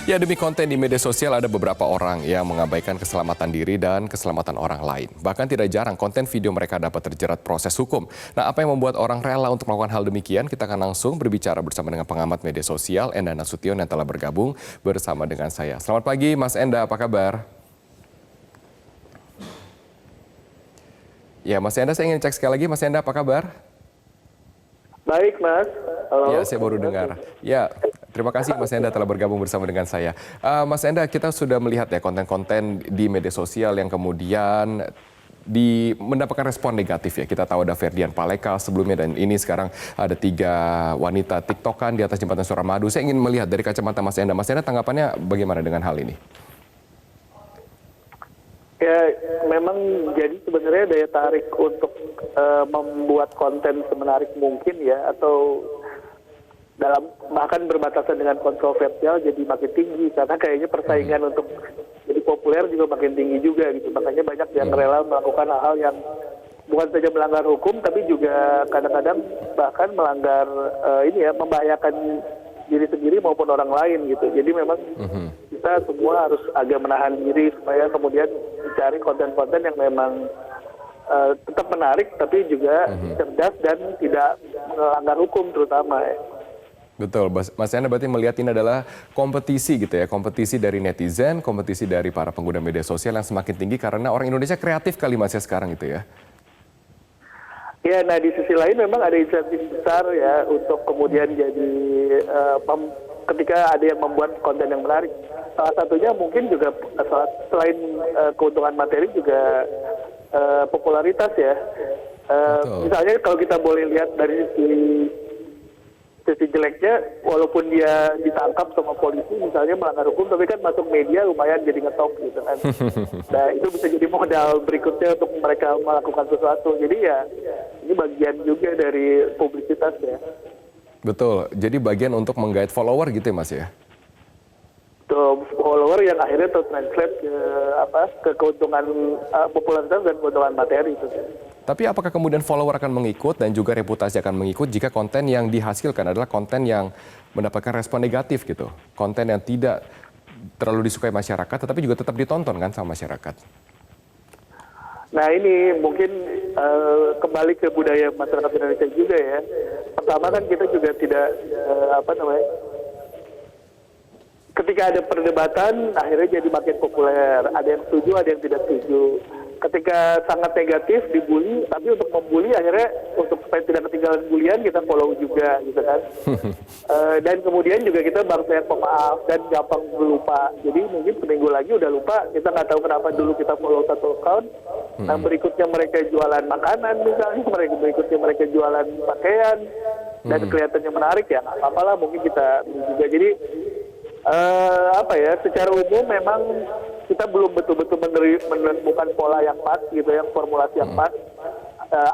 Ya, demi konten di media sosial ada beberapa orang yang mengabaikan keselamatan diri dan keselamatan orang lain. Bahkan tidak jarang konten video mereka dapat terjerat proses hukum. Nah, apa yang membuat orang rela untuk melakukan hal demikian? Kita akan langsung berbicara bersama dengan pengamat media sosial Enda Nasution yang telah bergabung bersama dengan saya. Selamat pagi Mas Enda, apa kabar? Ya, Mas Enda, saya ingin cek sekali lagi. Mas Enda, apa kabar? Baik, Mas. Halo. Ya, saya baru dengar. Ya, terima kasih Mas Enda telah bergabung bersama dengan saya. Mas Enda, kita sudah melihat ya konten-konten di media sosial yang kemudian mendapatkan respon negatif ya. Kita tahu ada Ferdian Paleka sebelumnya dan ini sekarang ada 3 wanita TikTokan di atas jembatan Suramadu. Saya ingin melihat dari kacamata Mas Enda. Mas Enda, tanggapannya bagaimana dengan hal ini? Ya, memang jadi sebenarnya daya tarik untuk membuat konten semenarik mungkin ya, atau dalam bahkan berbatasan dengan kontroversial jadi makin tinggi karena kayaknya persaingan untuk jadi populer juga makin tinggi juga gitu. Makanya banyak yang rela melakukan hal-hal yang bukan saja melanggar hukum tapi juga kadang-kadang bahkan melanggar membahayakan diri sendiri maupun orang lain gitu. Jadi memang kita semua harus agak menahan diri supaya kemudian mencari konten-konten yang memang tetap menarik tapi juga cerdas dan tidak melanggar hukum terutama ya. Betul, Mas Enda berarti melihat ini adalah kompetisi gitu ya, kompetisi dari netizen, kompetisi dari para pengguna media sosial yang semakin tinggi karena orang Indonesia kreatif kali Mas ya sekarang itu ya. Ya, nah di sisi lain memang ada insentif besar ya untuk kemudian jadi ketika ada yang membuat konten yang menarik. Salah satunya mungkin juga selain keuntungan materi juga popularitas ya. Misalnya kalau kita boleh lihat dari sisi jeleknya, walaupun dia ditangkap sama polisi misalnya melanggar hukum, tapi kan masuk media lumayan jadi ngetop gitu kan. Nah itu bisa jadi modal berikutnya untuk mereka melakukan sesuatu. Jadi ya ini bagian juga dari publisitas ya. Betul, jadi bagian untuk menggait follower gitu ya Mas ya? Tuh, follower yang akhirnya translate ke keuntungan popularitas dan keuntungan materi itu. Tapi apakah kemudian follower akan mengikut dan juga reputasi akan mengikut jika konten yang dihasilkan adalah konten yang mendapatkan respon negatif gitu? Konten yang tidak terlalu disukai masyarakat tetapi juga tetap ditonton kan sama masyarakat? Nah ini mungkin kembali ke budaya masyarakat Indonesia juga ya. Pertama kan kita juga tidak ketika ada perdebatan akhirnya jadi makin populer. Ada yang setuju, ada yang tidak setuju. Ketika sangat negatif dibully, tapi untuk membuli akhirnya untuk supaya tidak ketinggalan bulian kita follow juga gitu kan. Dan kemudian juga kita bangsa yang pemaaf dan gampang lupa. Jadi mungkin seminggu lagi udah lupa, kita nggak tahu kenapa dulu kita follow satu account. Nah berikutnya mereka jualan makanan misalnya, berikutnya mereka jualan pakaian dan kelihatannya menarik ya nggak apa-apa lah mungkin kita juga. Jadi secara umum memang kita belum betul-betul menemukan pola yang pas gitu, yang formulasi yang pas,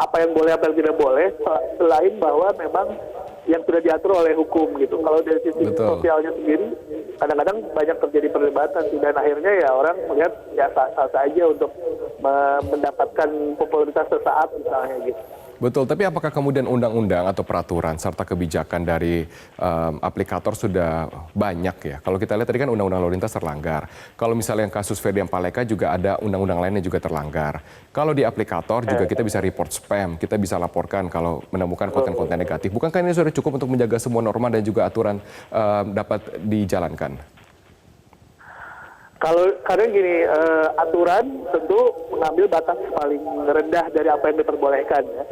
apa yang boleh, apa yang tidak boleh, selain bahwa memang yang sudah diatur oleh hukum gitu. Kalau dari sisi sosialnya sendiri, kadang-kadang banyak terjadi perdebatan dan akhirnya ya orang melihat ya sah-sah saja untuk mendapatkan popularitas sesaat misalnya gitu. Betul, tapi apakah kemudian undang-undang atau peraturan serta kebijakan dari aplikator sudah banyak ya? Kalau kita lihat tadi kan undang-undang lalu lintas terlanggar. Kalau misalnya yang kasus Ferdian Paleka juga ada undang-undang lainnya juga terlanggar. Kalau di aplikator juga kita bisa report spam, kita bisa laporkan kalau menemukan konten-konten negatif. Bukankah ini sudah cukup untuk menjaga semua norma dan juga aturan dapat dijalankan? Kalau kadang gini, aturan tentu mengambil batas paling rendah dari apa yang diperbolehkan ya.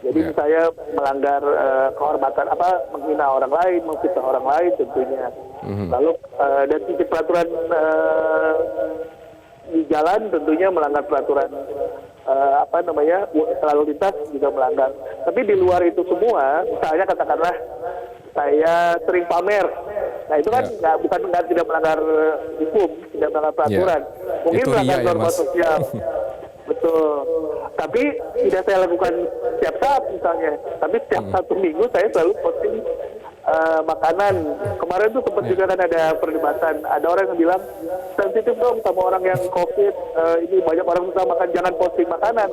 Jadi misalnya melanggar kehormatan, menghina orang lain, memfitnah orang lain tentunya. Lalu dari sisi peraturan di jalan tentunya melanggar peraturan lalu lintas juga melanggar. Tapi di luar itu semua, misalnya katakanlah saya sering pamer. Nah itu kan bukan tidak melanggar hukum, tidak melanggar peraturan. Mungkin itu melanggar norma Mas. sosial. Betul. Tapi tidak saya lakukan setiap saat misalnya. Tapi setiap 1 minggu saya selalu posting makanan. Kemarin tuh sempat juga kan ada perdebatan. Ada orang yang bilang sensitif dong sama orang yang COVID. Ini banyak orang susah makan, jangan posting makanan.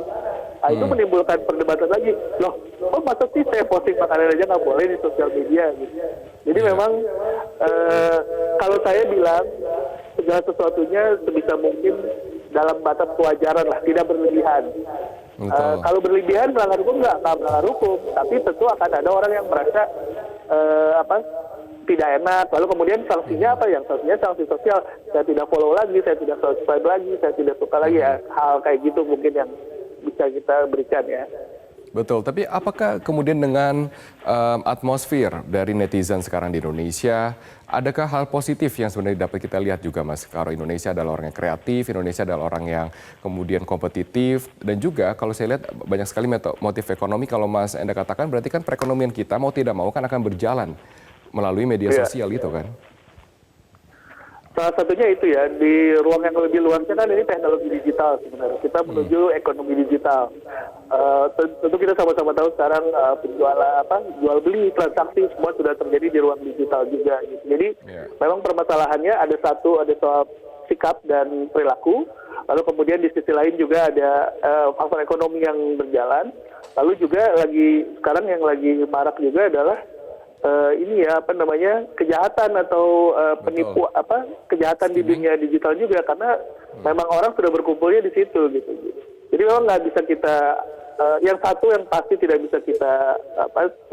Nah, itu menimbulkan perdebatan lagi. Loh, kok masa sih saya posting makanan aja nggak boleh di sosial media gitu. Jadi memang kalau saya bilang segala sesuatunya sebisa mungkin dalam batas kewajaran lah, tidak berlebihan. Kalau berlebihan melanggar hukum nggak melanggar hukum, tapi tentu akan ada orang yang merasa tidak enak. Lalu kemudian sanksinya apa? Yang sanksinya sanksi sosial. Saya tidak follow lagi, saya tidak subscribe lagi, saya tidak suka lagi ya. Hal kayak gitu mungkin yang bisa kita berikan ya. Betul, tapi apakah kemudian dengan atmosfer dari netizen sekarang di Indonesia, adakah hal positif yang sebenarnya dapat kita lihat juga, Mas? Kalau Indonesia adalah orang yang kreatif, Indonesia adalah orang yang kemudian kompetitif, dan juga kalau saya lihat banyak sekali motif ekonomi, kalau Mas Enda katakan berarti kan perekonomian kita mau tidak mau kan akan berjalan melalui media sosial itu kan? Salah satunya itu ya, di ruang yang lebih luasnya kan ini teknologi digital sebenarnya. Kita menuju ekonomi digital. Tentu kita sama-sama tahu sekarang jual beli, transaksi semua sudah terjadi di ruang digital juga. Gitu. Jadi memang permasalahannya ada soal sikap dan perilaku. Lalu kemudian di sisi lain juga ada faktor ekonomi yang berjalan. Lalu juga sekarang yang lagi marak juga adalah kejahatan atau penipu kejahatan di dunia digital juga, karena memang orang sudah berkumpulnya di situ gitu. Jadi memang nggak bisa kita yang pasti tidak bisa kita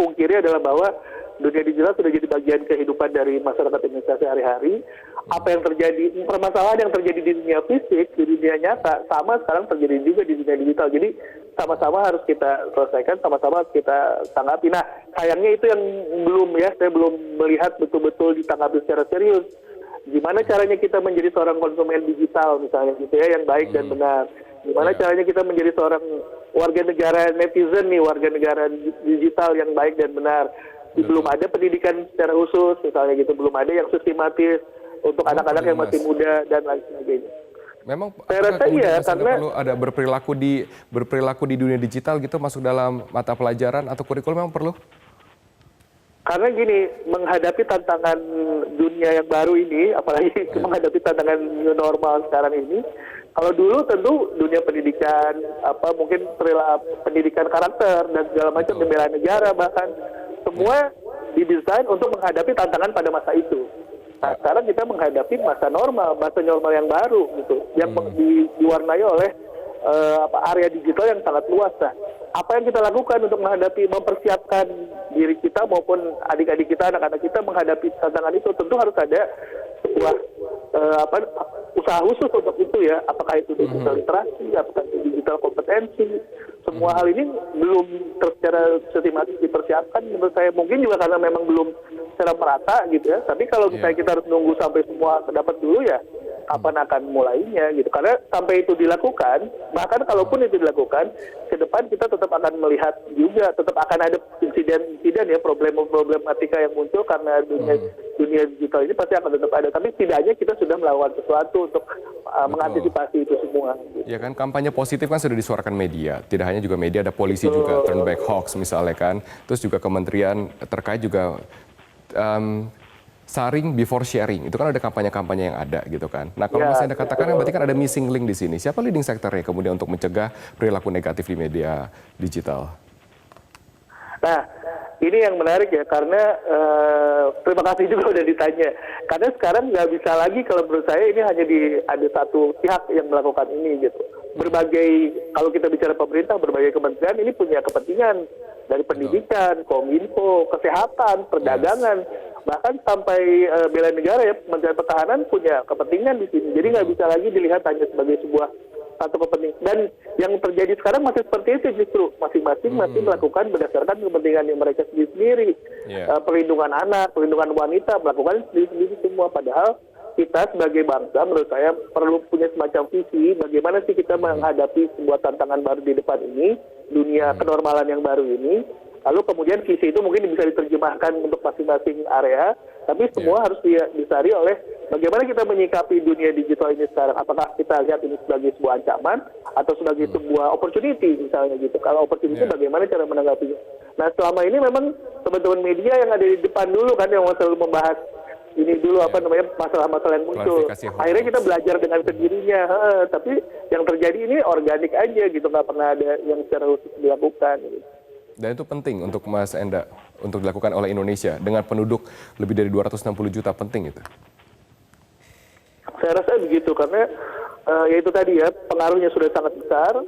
pungkiri adalah bahwa dunia digital sudah jadi bagian kehidupan dari masyarakat Indonesia sehari-hari. Apa yang terjadi, permasalahan yang terjadi di dunia fisik, di dunia nyata, sama sekarang terjadi juga di dunia digital. Jadi sama-sama harus kita selesaikan, sama-sama kita tanggapi. Nah, sayangnya itu yang saya belum melihat betul-betul ditanggapi secara serius. Gimana caranya kita menjadi seorang konsumen digital misalnya gitu ya, yang baik dan benar. Gimana caranya kita menjadi seorang warga negara netizen nih, warga negara digital yang baik dan benar. Belum ada pendidikan secara khusus misalnya gitu, belum ada yang sistematis untuk anak-anak yang masih muda dan lain sebagainya. Memang saya rasa iya, karena perlu ada berperilaku di dunia digital gitu masuk dalam mata pelajaran atau kurikulum, memang perlu? Karena gini, menghadapi tantangan dunia yang baru ini, apalagi menghadapi tantangan new normal sekarang ini, kalau dulu tentu dunia pendidikan, mungkin pendidikan karakter dan segala macam, bela negara bahkan, semua didesain untuk menghadapi tantangan pada masa itu. Nah, sekarang kita menghadapi masa normal yang baru gitu, yang diwarnai oleh area digital yang sangat luas. Nah, apa yang kita lakukan untuk mempersiapkan diri kita maupun adik-adik kita, anak-anak kita menghadapi tantangan itu, tentu harus ada sebuah usaha khusus untuk itu ya. Apakah itu digital literasi, apakah itu digital kompetensi, semua hal ini belum secara sistematis dipersiapkan menurut saya. Mungkin juga karena memang belum secara merata gitu ya. Tapi kalau misalnya kita harus nunggu sampai semua dapat dulu ya, kapan akan mulainya gitu. Karena sampai itu dilakukan, bahkan kalaupun itu dilakukan, ke depan kita tetap akan melihat juga, tetap akan ada insiden ya, problematika yang muncul karena dunia digital ini pasti akan tetap ada. Tapi setidaknya kita sudah melakukan sesuatu untuk mengantisipasi itu semua. Gitu. Ya kan, kampanye positif kan sudah disuarakan media. Tidak hanya juga media, ada polisi juga, turn back hoax misalnya kan. Terus juga kementerian terkait juga sharing before sharing, itu kan ada kampanye-kampanye yang ada gitu kan. Nah kalau Mas Enda katakan berarti kan ada missing link di sini. Siapa leading sectornya kemudian untuk mencegah perilaku negatif di media digital? Nah ini yang menarik ya, karena terima kasih juga udah ditanya. Karena sekarang nggak bisa lagi kalau menurut saya ini hanya ada satu pihak yang melakukan ini gitu. Berbagai, kalau kita bicara pemerintah, berbagai kementerian ini punya kepentingan dari pendidikan, kominfo, kesehatan, perdagangan, bahkan sampai bela negara ya, Kementerian Pertahanan punya kepentingan di sini. Jadi nggak bisa lagi dilihat hanya sebagai sebuah satu kepentingan. Dan yang terjadi sekarang masih seperti itu justru, masing-masing masih melakukan berdasarkan kepentingan yang mereka sendiri. Perlindungan anak, perlindungan wanita, melakukan sendiri semua. Padahal kita sebagai bangsa menurut saya perlu punya semacam visi bagaimana sih kita menghadapi sebuah tantangan baru di depan ini, dunia kenormalan yang baru ini. Lalu kemudian visi itu mungkin bisa diterjemahkan untuk masing-masing area, tapi semua harus disari oleh bagaimana kita menyikapi dunia digital ini sekarang? Apakah kita lihat ini sebagai sebuah ancaman atau sebagai sebuah opportunity misalnya gitu? Kalau opportunity bagaimana cara menanggapinya? Nah selama ini memang teman-teman media yang ada di depan dulu kan yang selalu membahas ini dulu apa namanya masalah-masalah yang muncul. Akhirnya kita belajar dengan sendirinya, tapi yang terjadi ini organik aja gitu, nggak pernah ada yang secara khusus dilakukan. Gitu. Dan itu penting untuk Mas Enda, untuk dilakukan oleh Indonesia dengan penduduk lebih dari 260 juta, penting itu. Saya rasa begitu karena ya itu tadi ya pengaruhnya sudah sangat besar,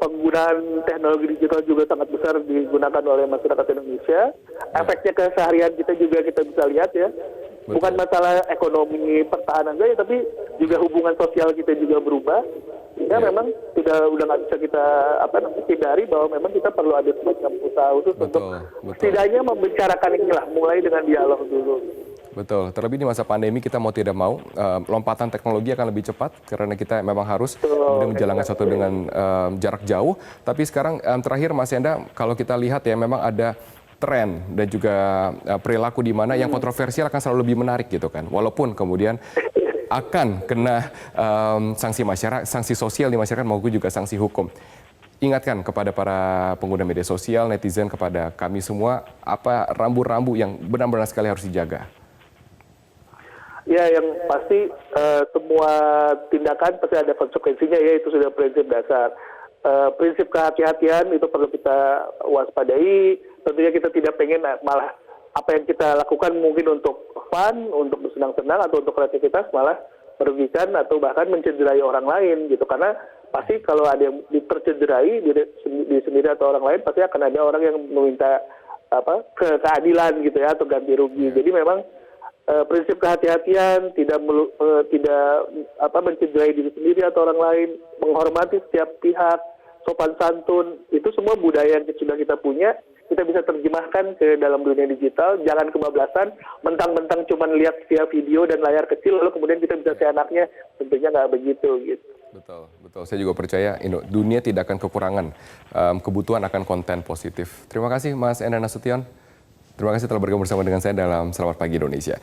penggunaan teknologi digital juga sangat besar digunakan oleh masyarakat Indonesia. Efeknya ke seharian kita juga kita bisa lihat ya. Bukan masalah ekonomi pertahanan saja, tapi juga hubungan sosial kita juga berubah. Ya memang udah nggak bisa kita hindari bahwa memang kita perlu ada semacam usaha khusus untuk setidaknya membicarakan inilah, mulai dengan dialog dulu. Betul, terlebih di masa pandemi kita mau tidak mau lompatan teknologi akan lebih cepat karena kita memang harus kemudian menjalankan satu dengan jarak jauh. Tapi sekarang terakhir Mas Enda, kalau kita lihat ya memang ada tren dan juga perilaku di mana yang kontroversial akan selalu lebih menarik gitu kan. Walaupun kemudian akan kena sanksi masyarakat, sanksi sosial di masyarakat maupun juga sanksi hukum. Ingatkan kepada para pengguna media sosial, netizen, kepada kami semua, apa rambu-rambu yang benar-benar sekali harus dijaga. Ya, yang pasti semua tindakan pasti ada konsekuensinya ya, itu sudah prinsip dasar. Prinsip kehati-hatian itu perlu kita waspadai. Tentunya kita tidak pengen malah apa yang kita lakukan mungkin untuk fun, untuk bersenang-senang atau untuk kreativitas malah merugikan atau bahkan mencederai orang lain gitu. Karena pasti kalau ada yang tercederai diri sendiri atau orang lain, pasti akan ada orang yang meminta keadilan gitu ya, atau ganti rugi. Jadi memang prinsip kehati-hatian, tidak mencederai diri sendiri atau orang lain, menghormati setiap pihak, sopan santun, itu semua budaya yang sudah kita punya, kita bisa terjemahkan ke dalam dunia digital. Jangan kebablasan, mentang-mentang cuma lihat via video dan layar kecil, lalu kemudian kita bisa seenaknya, tentunya nggak begitu gitu. Betul, betul. Saya juga percaya dunia tidak akan kekurangan kebutuhan akan konten positif. Terima kasih Mas Enda Nasution. Terima kasih telah bergabung bersama dengan saya dalam Selamat Pagi Indonesia.